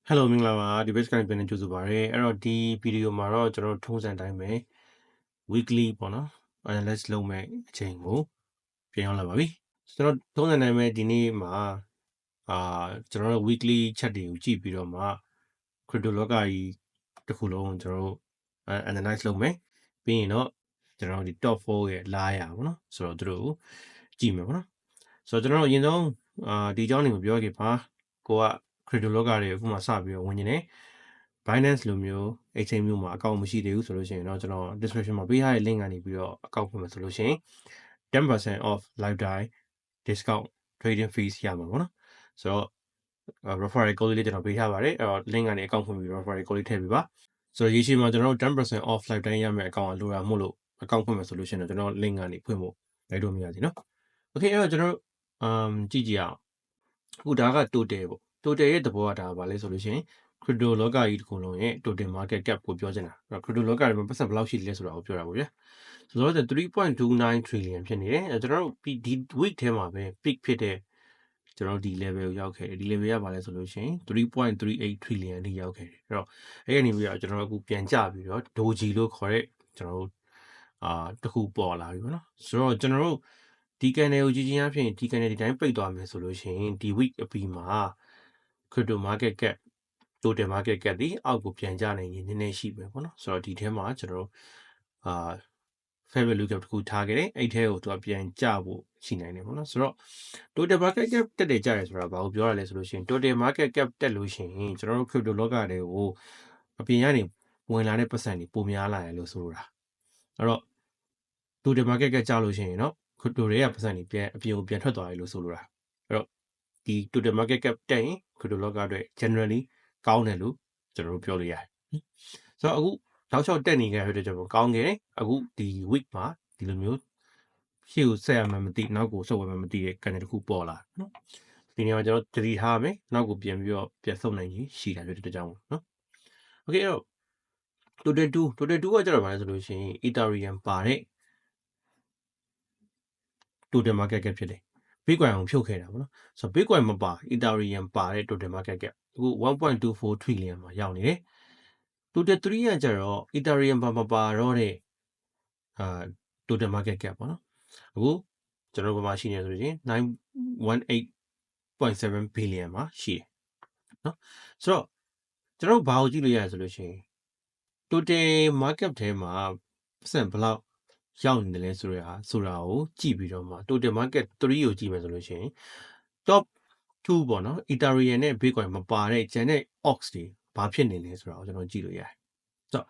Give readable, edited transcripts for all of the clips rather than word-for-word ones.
Hello မင်္ဂလာပါဒီ base ကနေပြန်နေကြိုဆိုပါရစေအဲ့တော့ဒီဗီဒီယိုမှာတော့ကျွန်တော်ထုံးစံတိုင်းပဲ weekly ပေါ့နော် analyze လုပ်မဲ့အချိန်ကိုပြန်ရောက်လာပါပြီကျွန်တော်ထုံးစံတိုင်းပဲဒီနေ့မှာကျွန်တော်တို့ weekly chat တွေကိုကြည့်ပြီးတော့မှ crypto လောကကြီးတစ်ခုလုံးကျွန်တော်တို့ analyze လုပ်မယ်ပြီးရင်တော့ကျွန်တော်တို့ဒီ top 4ရဲ့လာရပါတော့ဆိုတော့တို့ကြည့်မယ်ပေါ့နော်ဆိုတော့ကျွန်တော်တို့အရင်ဆုံးဒီအကြောင်းတွေကိုပြောခဲ့ပါကိုက crypto လောကတွေအခုမှစပြီးတော့ဝင်နေတယ် Binance လိုမျိုး exchange မျိုးမှာအကောင့်မရှိသေးဘူးဆိုလို့ရှိရင်တော့ကျွန်တော် description မှာပေးထားတဲ့ link ကနေပြီးတော့အကောင့်ဖွင့်မယ်ဆိုလို့ရှိရင် 10% off lifetime discount trading fees ရမှာပေါ့နော်ဆိုတော့ referral code လေးကျွန်တော်ပေးထားပါတယ်အဲ့တော့ link ကနေအကောင့်ဖွင့်ပြီး referral code လေးထည့်ပေးပါဆိုတော့ရေရှည်မှာကျွန်တော်တို့ 10% off lifetime ရမယ့်အကောင့်အလိုတာမို့လို့အကောင့်ဖွင့်မယ်ဆိုလို့ရှိရင်တော့ကျွန်တော် link ကနေဖွင့်ဖို့လိုက်လို့မရသေးနော် okay အဲ့တော့ကျွန်တော်တို့ကြည့်ကြည့်အောင်အခုဒါက total ပေါ့ total ရဲ့သဘောကဒါပါလဲဆိုလို့ရှိရင် crypto လောကကြီးတစ်ခုလုံးရဲ့ total market cap ကိုပြောချင်တာအဲ့တော့ crypto လောကကြီးမှာပတ်စံဘယ်လောက်ရှိလဲဆိုတာကိုပြောတာပေါ့ဗျာဆိုတော့3.29 trillion ဖြစ်နေတယ်ကျွန်တော်တို့ဒီ week ထဲမှာပဲ peak ဖြစ်တဲ့ကျွန်တော်တို့ဒီ level ကိုရောက်ခဲ့တယ်ဒီ level ရပါလဲဆိုလို့ရှိရင်3.38 trillion ထိရောက်ခဲ့တယ်အဲ့တော့အဲ့ဒီနေပြီးတော့ကျွန်တော်တို့အခုပြန်ကျပြီးတော့ doji လို့ခေါ်တဲ့ကျွန်တော်တို့တစ်ခုပေါ်လာပြီပေါ့နော်ဆိုတော့ကျွန်တော်တို့ဒီ channel ကိုကြည့်ချင်းအဖြစ်ဒီ channel ဒီတိုင်းပိတ်သွားမယ်ဆိုလို့ရှိရင်ဒီ week အပြီးမှာ crypto market cap total market cap ဒီအောက်ကိုပြန်ကျနိုင်ရင်နည်းနည်းရှိပဲပေါ့နော်ဆိုတော့ဒီထဲမှာကျွန်တော်တို့fair value cap တစ်ခုထားခဲ့တယ်အဲ့ထဲကိုသူကပြန်ကျဖို့ရှိနိုင်တယ်ပေါ့နော်ဆိုတော့ total market cap တက်တယ်ကျတယ်ဆိုတာဘာကိုပြောရလဲဆိုလို့ရှိရင် total market cap တက်လို့ရှိရင်ကျွန်တော်တို့ crypto လောကတွေကိုအပြင်ကနေဝင်လာတဲ့ပတ်စံတွေပိုများလာတယ်လို့ဆိုလိုတာအဲ့တော့ total market cap ကျလို့ရှိရင်เนาะ crypto တွေကပတ်စံတွေပြန်အပြင်ကိုပြန်ထွက်သွားတယ်လို့ဆိုလိုတာအဲ့တော့ဒီ total market cap တက်ရင် crypto လောကအတွက် generally ကောင်းတယ်လို့ကျွန်တော်တို့ပြောလို့ရတယ်ဆိုတော့အခုတောက်လျှောက်တက်နေကြရတဲ့ကျွန်တော်ကောင်းခဲ့တယ်အခုဒီ week မှာဒီလိုမျိုးရှေ့ကိုဆက်ရမှမသိနောက်ကိုဆုတ်ရမှမသိတဲ့ channel တစ်ခုပေါ်လာเนาะဒီနေရာမှာကျွန်တော်တတိထားမယ်နောက်ကိုပြန်ပြီးတော့ပြန်ဆုတ်နိုင်ကြီးရှိတာဖြစ်တဲ့ကြောင်းเนาะ okay အဲ့တော့ total 2ကကျတော့ဗာလဲဆိုလို့ရှိရင် Ethereum ပါတဲ့ total market cap ဖြစ်တယ် Bitcoin ကိုဖြုတ်ခဲ့တာပေါ့နော်ဆိုတော့ Bitcoin မပါ Ethereum ပါတဲ့ total market cap အခု1.24 trillion မှာရောက်နေတယ် total 3ကကျတော့ Ethereum မပါတော့တဲ့total market cap ပေါ့နော်အခုကျွန်တော်ဘာမှရှိနေဆိုလို့ရှိရင်918.7 billion မှာရှိတယ်เนาะဆိုတော့ကျွန်တော်ဘာကိုကြည့်လို့ရလဲဆိုလို့ရှိရင် total market ထဲမှာပတ်စံဘယ်လောက်ရောက်နေတယ်လဲဆိုတာကိုကြည့်ပြီးတော့မှ total market 3ကိုကြည့်မယ်ဆိုလို့ရှိရင် top 2ပေါ့နော် Ethereum နဲ့ Bitcoin မပါတဲ့ကျန်တဲ့ OX တွေဘာဖြစ်နေလဲဆိုတာကိုကျွန်တော်ကြည့်လို့ရတယ်ဆိုတော့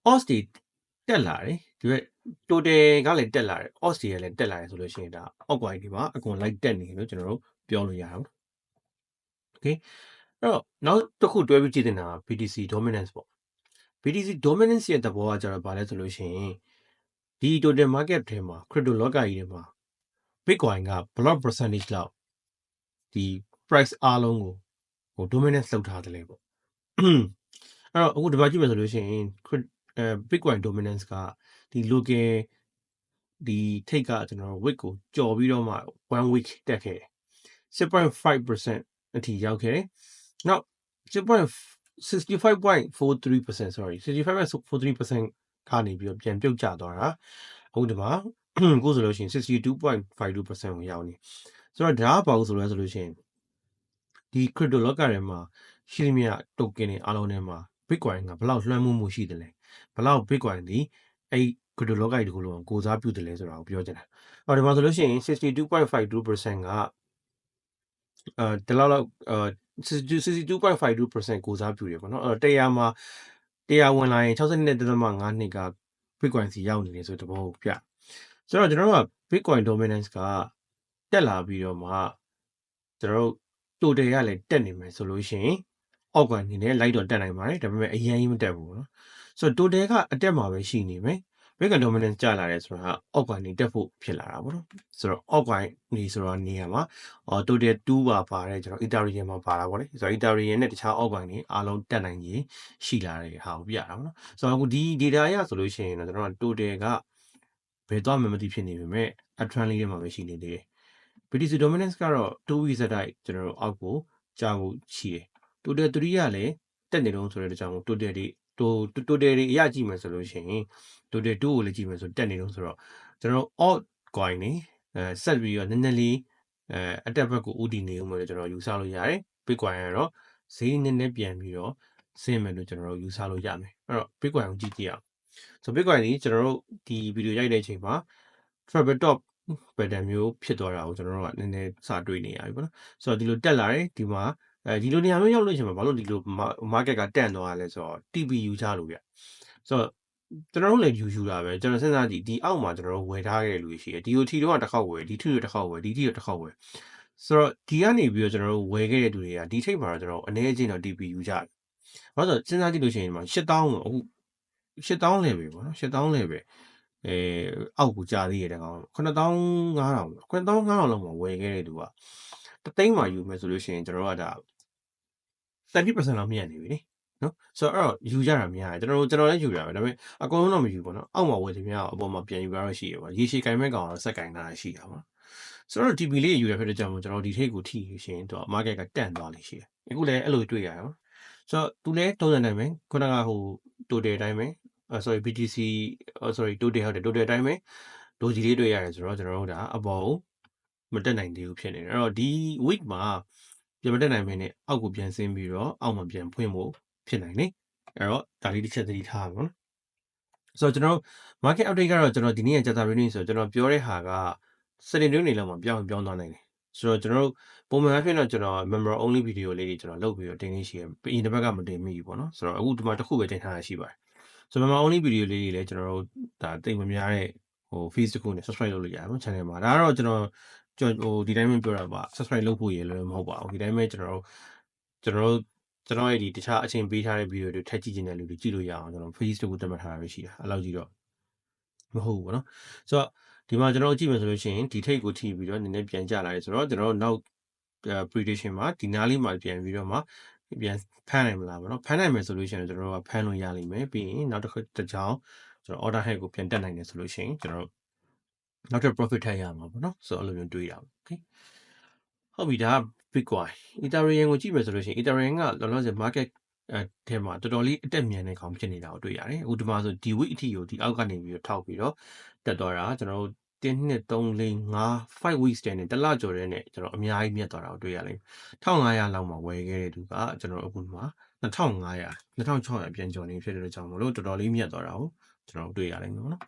OX တွေတက်လာတယ်ဒီဘက် total ကလည်းတက်လာတယ် OX တွေကလည်းတက်လာတယ်ဆိုလို့ရှိရင်ဒါ altcoin တွေမှာအကုန်လိုက်တက်နေလို့ကျွန်တော်တို့ပြောလို့ရအောင် okay အဲ့တော့နောက်တစ်ခုတွဲပြီးကြည့်တင်တာ BTC dominance ပေါ့ BTC dominance ရဲ့သဘောကကျတော့ဘာလဲဆိုလို့ရှိရင်ဒီ total market ထဲမှာ crypto လောကကြီးထဲမှာ Bitcoin ကဘယ်လောက် percentage လောက်ဒီ price အားလုံးကို dominance လုပ်ထားတယ်လေပေါ့အဲ့တော့အခုဒီမှာကြည့်မယ်ဆိုလို့ရှိရင်Bitcoin dominance ကဒီ local ဒီထိတ်ကကျွန်တော် week ကိုကြော်ပြီးတော့မှ1 week တက်ခဲ့တယ် 6.5% အထိရောက်ခဲ့တယ်နောက် 65.43% sorry 65.43% ကနေပြီးတော့ပြန်ပြုတ်ကျသွားတာအခုဒီမှာကိုဆိုလို့ရှိရင် 62.52% ကိုရောက်နေဆိုတော့ဒါကဘာလို့ဆိုလဲဆိုလို့ရှိရင်ဒီ crypto လောကထဲမှာရှိသမျှ token တွေအားလုံးထဲမှာ Bitcoin ကဘယ်လောက်လွှမ်းမိုးမှုရှိတယ်လဲဘယ်လောက် Bitcoin ဒီအဲ့ crypto လောကကြီးတစ်ခုလုံးကိုစားပြုတယ်လဲဆိုတာကိုပြောချင်တာအော်ဒီမှာဆိုလို့ရှိရင် 62.52% ကဒီလောက်62.52% ကိုစားပြုတယ်ပေါ့နော်အဲ့တော့100မှာ100ဝင်လာရင်62.5နှစ်က Bitcoin စီရောက်နေတယ်ဆိုတဲ့သဘောကိုပြဆိုတော့ကျွန်တော်တို့က Bitcoin dominance ကတက်လာပြီးတော့မှကျွန်တော်တို့ total ကလည်းတက်နေမယ်ဆိုလို့ရှိရင် altcoin အနေနဲ့လိုက်တော့တက်နိုင်ပါတယ်ဒါပေမဲ့အရင်ကြီးမတက်ဘူးเนาะဆိုတော့ total ကအတက်မှာပဲရှိနေမယ် Bitcoin dominance ကျလာတယ်ဆိုတာ altcoin တွေတက်ဖို့ဖြစ်လာတာပေါ့နော်ဆိုတော့ altcoin နေဆိုတာနေရာမှာtotal 2ပါပါတယ်ကျွန်တော် Ethereum မှာပါတာပေါ့လေဆိုတော့ Ethereum နဲ့တခြား altcoin တွေအားလုံးတက်နိုင်ကြီးရှိလာတဲ့ဟာကိုပြတာပေါ့နော်ဆိုတော့အခုဒီ data ရဆိုလို့ရှိရင်တော့ကျွန်တော်က total ကဘယ်သွားမှမသိဖြစ်နေပေမဲ့ uptrend လေးထဲမှာပဲရှိနေသေးတယ် BTC dominance ကတော့2 week ဆက်တိုက်ကျွန်တော်တို့အောက်ကိုကြာဖို့ရှိတယ် total 3ကလည်းတက်နေတော့ဆိုတဲ့အကြောင်းကို total တွေအရကြည့်မယ်ဆိုလို့ရှိရင် total 2ကိုလည်းကြည့်မယ်ဆိုတက်နေတော့ဆိုတော့ကျွန်တော် alt coin နေဆက်ပြီးတော့နည်းနည်းလေးအတက်ဘက်ကိုဥတည်နေဦးမယ်လို့ကျွန်တော်ယူဆလို့ရတယ် Bitcoin ကတော့ဈေးနည်းနည်းပြန်ပြီးတော့ဆင်းမယ်လို့ကျွန်တော်ယူဆလို့ရမယ်အဲ့တော့ Bitcoin ကိုကြည့်ကြည့်အောင်ဆို Bitcoin ကြီးကျွန်တော်တို့ဒီဗီဒီယိုရိုက်တဲ့အချိန်မှာ triple top pattern မျိုးဖြစ်သွားတာကိုကျွန်တော်တို့ကနည်းနည်းစတွေ့နေရပြီပေါ့နော်ဆိုတော့ဒီလိုတက်လာတယ်ဒီမှာဒီလိုနေရာမျိုးရောက်လို့ရှိရင်ဘာလို့ဒီလို market ကတန့်သွားလဲဆိုတော့ TPU ချလို့ဗျဆိုတော့ကျွန်တော်တို့လည်းယူတာပဲကျွန်တော်စဉ်းစားကြည့်ဒီအောက်မှာကျွန်တော်တို့ဝယ်ထားခဲ့လို့ရှိတယ်ဒီကိုထီတော့တစ်ခေါက်ဝယ်ဒီထီတော့တစ်ခေါက်ဝယ်ဒီထီတော့တစ်ခေါက်ဝယ်ဆိုတော့ဒီကနေပြီးတော့ကျွန်တော်တို့ဝယ်ခဲ့တဲ့သူတွေကဒီထိပ်မှာတော့ကျွန်တော်အနေအချင်းတော့ TPU ချတယ်ဘာလို့ဆိုစဉ်းစားကြည့်လို့ရှိရင်ဒီမှာ8000အခု8000လဲပဲပေါ့နော်8000လဲပဲအောက်ကိုကြာသေးတယ်ကောင်9500 9500လောက်မှာဝယ်ခဲ့တဲ့သူကတသိန်းမှာယူမယ်ဆိုလို့ရှိရင်ကျွန်တော်တို့ကဒါ30% လောက်မြတ်နေပြီလေနော်ဆိုတော့ယူကြတာများတယ်ကျွန်တော်လည်းယူရပါဒါပေမဲ့အကုန်လုံးတော့မယူဘူးနော်အောက်မှာဝယ်သမျှအပေါ်မှာပြန်ယူရတော့ရှိရပါရေရှည်ကင်မဲ့ကောင်တော့စက်ကင်တာရှိတာပါဆိုတော့ TP လေးယူရဖြစ်တဲ့ကြောင့်ကျွန်တော်ဒီထိတ်ကိုထိရှင်တော့ market ကတန့်သွားလိမ့်ရှိတယ်အခုလည်းအဲ့လိုတွေ့ရရောဆိုတော့သူလည်းတုံးစံနိုင်မယ်ခုနကဟို total အတိုင်းပဲsorry BTC sorry total ဟုတ်တယ် total အတိုင်းပဲလိုကြီးလေးတွေ့ရတယ်ဆိုတော့ကျွန်တော်တို့ဒါအပေါ်မတက်နိုင်သေးဘူးဖြစ်နေတယ်အဲ့တော့ဒီ week မှာပြန်မတက်နိုင်မင်းနဲ့အောက်ကိုပြန်ဆင်းပြီးတော့အောက်မှာပြန်ဖွင့်ဖို့ဖြစ်နိုင်တယ်အဲ့တော့ဒါလေးတစ်ချက်သတိထားပါနော်ဆိုတော့ကျွန်တော် market update ကတော့ကျွန်တော်ဒီနေ့ကကြာတာ reading ဆိုတော့ကျွန်တော်ပြောတဲ့ဟာကစနေနေ့လောက်မှာပြောင်းသွားနိုင်တယ်ဆိုတော့ကျွန်တော်တို့ပုံမှန်အဖြစ်တော့ကျွန်တော် member only video လေးတွေကျွန်တော်လုပ်ပြီးတော့တင်နေရှိရအရင်တစ်ပတ်ကမတင်မိဘူးပေါ့နော်ဆိုတော့အခုဒီမှာတစ်ခုပဲတင်ထားရရှိပါတယ်ဆိုတော့ member only video လေးတွေလည်းကျွန်တော်တို့ဒါတိတ်မများတဲ့ဟို feed တစ်ခုနဲ့ subscribe လုပ်လို့ရတယ်နော် channel မှာဒါကတော့ကျွန်တော်ဟိုဒီတိုင်းပဲပြောတာပါ subscribe လုပ်ဖို့ရလည်းမဟုတ်ပါဘူးဒီတိုင်းပဲကျွန်တော်ရဲ့ဒီတခြားအချိန်ပေးထားတဲ့ video တွေထပ်ကြည့်ချင်တဲ့လူတွေကြည့်လို့ရအောင်ကျွန်တော် feed တစ်ခုသတ်မှတ်ထားတာပဲရှိတာအဲ့လောက်ကြီးတော့မဟုတ်ဘူးပေါ့နော်ဆိုတော့ဒီမှာကျွန်တော်ကြည့်မယ်ဆိုလို့ရှိရင်ဒီထိတ်ကိုထိပြီးတော့နည်းနည်းပြန်ကျလာတယ်ဆိုတော့ကျွန်တော်နောက် prediction မှာဒီနားလေးမှာပြန်ပြီးတော့မှပြန်ဖမ်းနိုင်မလားပေါ့နော်ဖမ်းနိုင်မယ်ဆိုလို့ရှိရင်ကျွန်တော်တို့ကဖမ်းလို့ရလိမ့်မယ်ပြီးရင်နောက်တစ်ကြောင်ကျွန်တော် order head ကိုပြန်တက်နိုင်တယ်ဆိုလို့ရှိရင်ကျွန်တော်နောက်ထပ် profit ထပ်ရမှာပေါ့နော်ဆိုတော့အဲ့လိုမျိုးတွေးတာပေါ့ okay ဟုတ်ပြီဒါ Bitcoin Ethereum ကိုကြည့်မယ်ဆိုလို့ရှိရင် Ethereum ကလောလောဆယ် market ထဲမှာတော်တော်လေးအတက်မြန်နေကောင်ဖြစ်နေတာကိုတွေ့ရတယ်အခုဒီမှာဆိုဒီ week အထိကိုဒီအောက်ကနေပြီးတော့ထောက်ပြီးတော့တက်သွားတာကျွန်တော်တို့1 2 3 4 5 5 weeks တည်းနဲ့တစ်လကျော်တဲ့နဲ့ကျွန်တော်အများကြီးမြတ်သွားတာကိုတွေ့ရလိမ့်မယ်1500လောက်မှာဝယ်ခဲ့တဲ့သူကကျွန်တော်အခုဒီမှာ2500 2600ပြန်ကျော်နေဖြစ်တဲ့ကြောင့်မလို့တော်တော်လေးမြတ်သွားတာကိုကျွန်တော်တွေ့ရလိမ့်မယ်ပေါ့နော်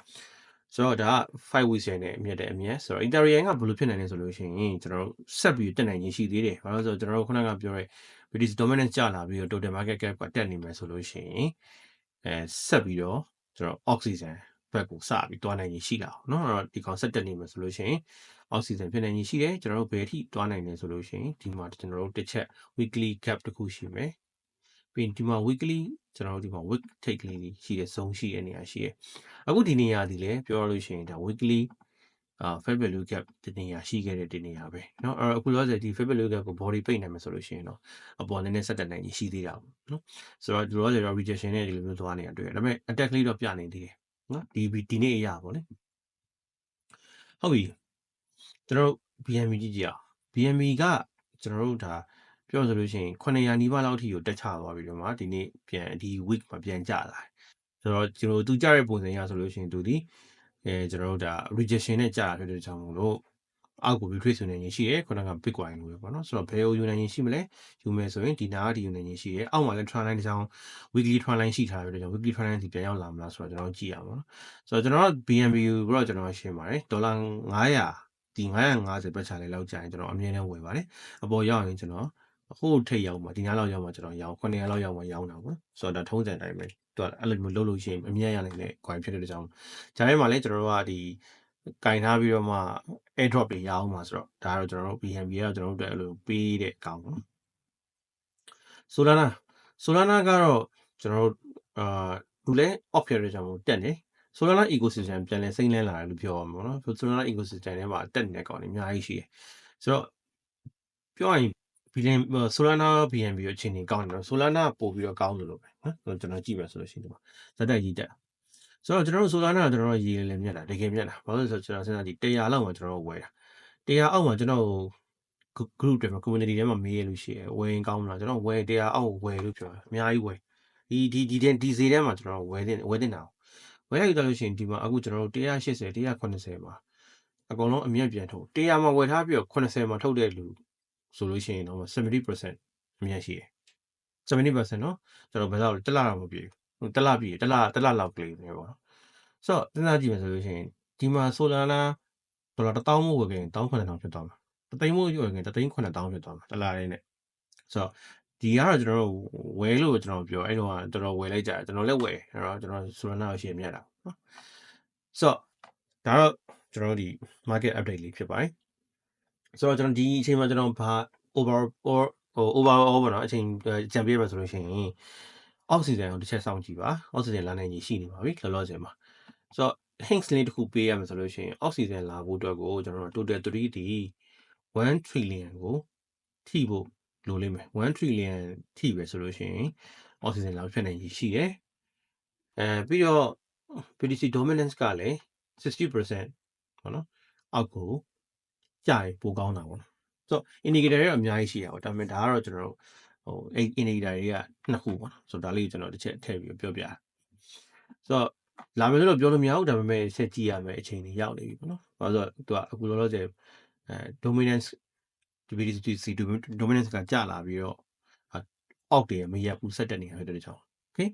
ဆိုတော့ဒါ5 weeks နဲ့အမြတ်တဲ့အမြတ်ဆိုတော့ Ethereum ကဘယ်လိုဖြစ်နိုင်လဲဆိုလို့ရှိရင်ကျွန်တော်ဆက်ပြီးတက်နိုင်ခြင်းရှိသေးတယ်ဘာလို့လဲဆိုတော့ကျွန်တော်တို့ခုနကပြောတဲ့ British dominance ကျလာပြီးတော့ total market cap ကတက်နေမယ်ဆိုလို့ရှိရင်ဆက်ပြီးတော့ကျွန်တော် oxygen ဘက်ကိုစပြီးတွားနိုင်ခြင်းရှိတာเนาะအဲ့တော့ဒီကောင်ဆက်တက်နေမယ်ဆိုလို့ရှိရင် oxygen ဖြစ်နိုင်ခြင်းရှိတယ်ကျွန်တော်တို့ဘယ်ထိတွားနိုင်လဲဆိုလို့ရှိရင်ဒီမှာကျွန်တော်တို့တစ်ချက် weekly cap တစ်ခုရှိမယ်ပြီးရင်ဒီမှာ weekly ကျွန်တော်တို့ဒီမှာ wick take လေးရှိတဲ့ zone ရှိတဲ့နေရာရှိတယ်အခုဒီနေရာဒီလေပြောရလို့ရှိရင်ဒါ weekly fair value gap ဒီနေရာရှိခဲ့တဲ့ဒီနေရာပဲเนาะအဲ့အခုလောဆယ်ဒီ fair value gap ကို body ပိတ်နိုင်မယ်ဆိုလို့ရှိရင်တော့အပေါ်နည်းနည်းဆက်တက်နိုင်ကြီးရှိသေးတာပေါ့เนาะဆိုတော့ဒီလောဆယ်တော့ rejection နဲ့ဒီလိုမျိုးသွားနေတာတွေ့ရတယ်ဒါပေမဲ့ attack လေးတော့ပြနေသေးတယ်เนาะဒီနေ့အရာပေါ့လေဟုတ်ပြီကျွန်တော်တို့ BNB ကြည့်ကြအောင် BNB ကကျွန်တော်တို့ဒါပြောဆိုလို့ရှိရင်900နီးပါးလောက်အထိကိုတက်ချသွားပြီတော့မှဒီနေ့ပြန်ဒီ week မှာပြန်ကျလာဆိုတော့ကျွန်တော်သူကြတဲ့ပုံစံရဆိုလို့ရှိရင်သူဒီကျွန်တော်တို့ဒါ rejection နဲ့ကြာဖြစ်တဲ့ကြောင့်မို့လို့အောက်ကို retrace ယူနိုင်ရင်ရှိတယ်ခုနက Bitcoin လို့ပဲပေါ့နော်ဆိုတော့ဘယ်ကိုယူနိုင်ရင်ရှိမလဲယူမယ်ဆိုရင်ဒီနားဒီယူနိုင်ရင်ရှိတယ်အောက်မှာလည်း trend line တစ်ချောင်း weekly trend line ရှိထားပြီးတော့ weekly trend line ဒီပြန်ရောက်လာမလားဆိုတော့ကျွန်တော်ကြည့်ရအောင်နော်ဆိုတော့ကျွန်တော် BNB ကိုတော့ကျွန်တော်ရှင်းပါတယ်ဒေါ်လာ900ဒီ950ပတ်ချလေးလောက်ကြာရင်ကျွန်တော်အမြဲတမ်းဝယ်ပါတယ်အပေါ်ရောက်ရင်ကျွန်တော်အခုထိတ်ရောက်မှာဒီနားလောက်ရောက်မှာကျွန်တော်ရောင်း900လောက်ရောက်မှာရောင်းတာပေါ့ဆိုတော့ဒါထုံးစံတိုင်းပဲသူကအဲ့လိုမျိုးလုပ်လို့ရှိရင်အမြဲရနိုင်တဲ့ coin ဖြစ်တဲ့ကြောင့်ဂျာထဲမှာလည်းကျွန်တော်တို့ကဒီကင်ထားပြီးတော့မှ airdrop တွေရအောင်မှာဆိုတော့ဒါကတော့ကျွန်တော်တို့ BNB ကကျွန်တော်တို့အဲ့လိုပေးတဲ့အကောင်ပေါ့ Solana ကတော့ကျွန်တော်တို့လူလဲ off ဖြစ်တဲ့ကြောင့်မို့တက်နေ Solana ecosystem ပြန်လဲစိမ့်လဲလာတယ်လို့ပြောရမှာပေါ့နော် Solana ecosystem ထဲမှာတက်နေတဲ့ကောင်တွေအများကြီးရှိတယ်ဆိုတော့ပြောရရင်Solana BNB ကိုအချိန်ကြီးကောင်းတယ်နော် Solana ပို့ပြီးတော့ကောင်းလို့ပဲနော်ကျွန်တော်ကြည့်မယ်ဆိုလို့ရှိရင်ဒီမှာဇက်တက်ကြီးတက်ဆိုတော့ကျွန်တော်တို့ Solana ကကျွန်တော်တို့ရေးလည်းမြတ်တာတကယ်မြတ်တာဘာလို့လဲဆိုတော့ကျွန်တော်စဉ်းစားကြည့်100လောက်မှာကျွန်တော်တို့ဝယ်တာ100အောက်မှာကျွန်တော် group တွေမှာ community ထဲမှာမေးရလို့ရှိရယ်ဝယ်ရင်ကောင်းမလားကျွန်တော်ဝယ်တရားအောက်ဝယ်လို့ပြောတယ်အများကြီးဝယ်ဒီဈေးထဲမှာကျွန်တော်ဝယ်တင်တာဝယ်လိုက်ကြလို့ရှိရင်ဒီမှာအခုကျွန်တော်တို့180 190မှာအကုန်လုံးအမြတ်ပြန်ထုတ်100မှာဝယ်ထားပြီးတော့80မှာထုတ်တဲ့လူဆိုလို့ရှိရင်တော့70% အမြတ်ရှိတယ်70%เนาะကျွန်တော်ဘယ်လောက်တက်လာတော့မပြေဘူးတက်လာပြီတက်လာလောက်ကလေးပဲပေါ့နော်ဆိုတော့စဉ်းစားကြည့်မယ်ဆိုလို့ရှိရင်ဒီမှာ Solana ဒေါ်လာ1000မို့ဝယ်ခဲ့ရင်19000ဖြစ်သွားမှာတသိန်းမို့ဝယ်ခဲ့ရင်19000ဖြစ်သွားမှာတက်လာလေးနဲ့ဆိုတော့ဒီကတော့ကျွန်တော်တို့ဝယ်လို့ကျွန်တော်ပြောအဲ့တော့ကျွန်တော်ဝယ်လိုက်ကြတယ်ကျွန်တော်လည်းဝယ်အဲ့တော့ကျွန်တော် Solana ကိုရှင်းမြတ်တာနော်ဆိုတော့ဒါတော့ကျွန်တော်တို့ဒီ market update လေးဖြစ်ပါတယ်ဆိုတော့ကျွန်တော်ဒီအချိန်မှာကျွန်တော်ဘာ overall ပေါ့နော်အချိန်ကြံပြရမှာဆိုလို့ရှိရင် oxygen ကိုတစ်ချက်စောင့်ကြည့်ပါ oxygen လာနိုင်ကြီးရှိနေပါပြီလောလောဆယ်မှာဆိုတော့ hints လေးတစ်ခုပေးရမှာဆိုလို့ရှိရင် oxygen လာဖို့အတွက်ကိုကျွန်တော်တို့ total 3ဒီ1 trillion ကိုထိဖို့လိုလိမ့်မယ်1 trillion ထိပဲဆိုလို့ရှိရင် oxygen လာဖြစ်နိုင်ကြီးရှိတယ်ပြီးတော့ BTC dominance ကလည်း 60% ပေါ့နော်အောက်ကိုကြာရင်ပိုကောင်းတာပေါ့နော်ဆိုတော့ indicator တွေတော့အများကြီးရှိရပါဒါပေမဲ့ဒါကတော့ကျွန်တော်တို့အဲ့ indicator တွေကနှစ်ခုပေါ့နော်ဆိုတော့ဒါလေးကိုကျွန်တော်တစ်ချက်ထည့်ပြီးပြောပြဆိုတော့လာမယ်လို့ပြောလို့မရဘူးဒါပေမဲ့ဆက်ကြည့်ရမယ်အချိန်ကြီးရောက်နေပြီပေါ့နော်ဘာလို့ဆိုတော့သူကအခုလောလောဆယ်dominance BTC dominance ကကြာလာပြီးတော့အောက်တည်းမရက်ဘူးဆက်တက်နေတာဖြစ်တဲ့ကြောင့် okay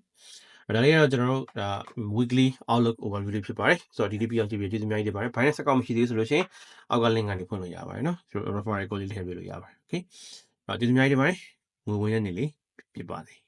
ဒါလေးကတော့ကျွန်တော်တို့ဒါ weekly outlook overview လေးဖြစ်ပါတယ်ဆိုတော့ဒီနေ့ပြီးအောင်ကြည့်ပြီးကျေးဇူးအများကြီးတင်ပါတယ် Binance account မရှိသေးဆိုလို့ရှိရင်အောက်က link ကနေဖွင့်လို့ရပါတယ်နော်ကျွန်တော် referral code လေးထည့်ပေးလို့ရပါတယ် okay ကျေးဇူးအများကြီးတင်ပါတယ်ငွေဝင်ရနေလေးဖြစ်ပါစေ